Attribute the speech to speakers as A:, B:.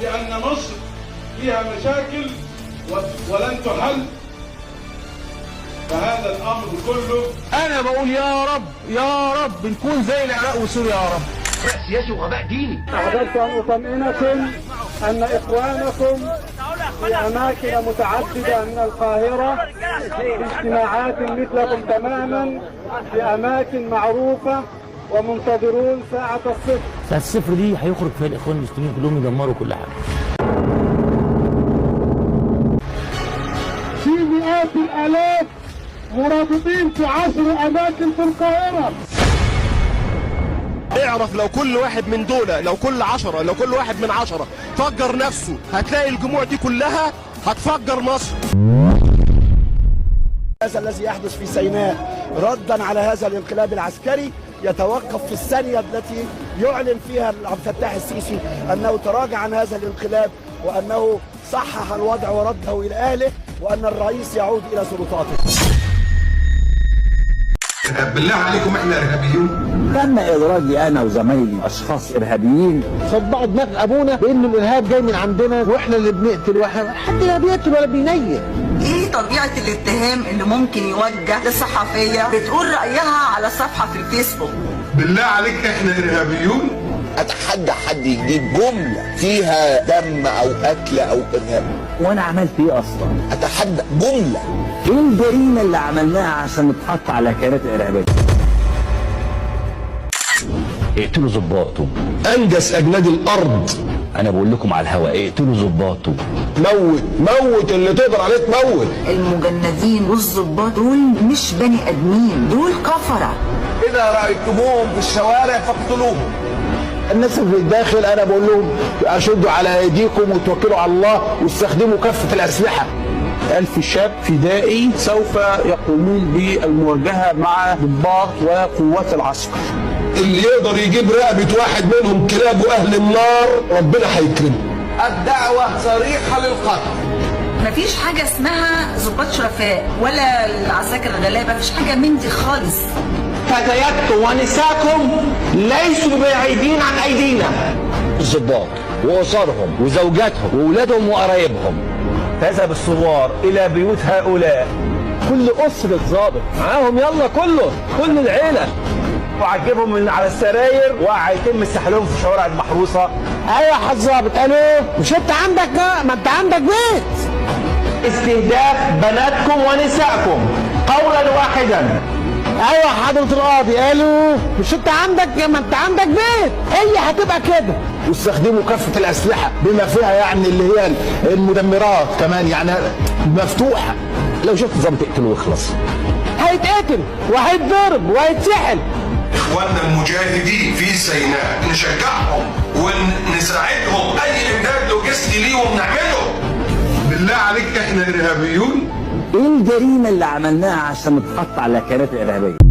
A: بأن مصر فيها مشاكل ولن تحل، فهذا الأمر كله
B: أنا بقول يا رب يا رب نكون زي العراق وسوريا يا رب.
C: سياسي وغباء ديني.
D: أحببت أن أطمئنكم أن إخوانكم في أماكن متعددة من القاهرة في اجتماعات مثلكم تماما في أماكن معروفة ومنتظرون ساعة الصفر.
E: ساعة الصفر دي هيخرج فيها الإخوان المسلمين كلهم يدمروا كل حاجة.
D: في مئات الآلاف مرابطين في 10 أماكن في القاهرة.
B: اعرف لو كل واحد من دول، لو كل 10، لو كل واحد من 10 فجر نفسه، هتلاقي الجموع دي كلها هتفجر مصر.
F: هذا الذي يحدث في سيناء ردا على هذا الانقلاب العسكري يتوقف في الثانية التي يعلن فيها عبد الفتاح السيسي أنه تراجع عن هذا الانقلاب وأنه صحح الوضع ورده إلى أهله وأن الرئيس يعود إلى سلطاته.
A: بالله عليكم احنا ارهابيون؟
E: تم إدراجي أنا وزمايلي أشخاص إرهابيين
B: صدعوا دماغ أبونا بإن الإرهاب جاي من عندنا وإحنا اللي بنقتل، واحد حد لا بيقتل ولا بينيل.
G: ايه طبيعة الاتهام اللي ممكن يوجه لصحفية بتقول رأيها على صفحة في الفيسبوك؟
A: بالله عليك احنا ارهابيون؟
C: اتحدى حد يجيب جمله فيها دم او قتل او ارهاب.
E: وأنا عملت إيه أصلا؟
C: اتحدى جمله.
E: إيه الجريمة اللي عملناها عشان نتحط على كيانات إرهابية؟ اقتلوا ظباطه.
B: أنجس أجناد الأرض.
E: أنا بقول لكم على الهواء اقتلوا ظباطه.
B: موت اللي تقدر عليه تموت.
G: المجندين والظباط دول مش بني آدمين، دول كفرة.
B: إذا رأيتموهم في الشوارع فاقتلوهم. الناس اللي في الداخل أنا بقول لهم أشدوا على أيديكم وتوكلوا على الله واستخدموا كافة الأسلحة. 1000 شاب فدائي سوف يقومون بالمواجهة مع ضباط وقوات العسكر. اللي يقدر يجيب رقبة واحد منهم كلاب أهل النار ربنا هيكرمه. الدعوة صريحة للقتل.
G: مفيش حاجة اسمها ضباط شرفاء ولا العساكر الغلابة، مفيش حاجة من دي خالص.
B: فتياتكم ونساءكم ليسوا بعيدين عن أيدينا.
E: الضباط وأسرهم وزوجاتهم وأولادهم وقرايبهم تذهب الثوار إلى بيوت هؤلاء. كل أسرة ضابط معاهم، يلا كل العيلة، وعجبهم من على السراير وهيتم استحلالهم في الشوارع المحروسة.
B: أيوة يا حاج ضابط. ألو، مش أنت عندك، ما أنت عندك بيت. استهداف بناتكم ونسائكم قولا واحدا. ايوه يا حضرة القاضي. الو، مش انت عندك، ما انت عندك بيت، هي هتبقى كده. واستخدموا كافة الأسلحة بما فيها يعني اللي هي المدمرات كمان، يعني مفتوحة.
E: لو شفت ضابط اقتله ويخلص.
B: هيتقتل وهيتضرب وهيتسحل.
A: اخواننا المجاهدين في سيناء نشجعهم ونساعدهم، اي امداد لوجستي ليهم نعمله. بالله عليك احنا ارهابيون؟
E: ايه الجريمة اللي عملناها عشان نتحط على كيانات إرهابية؟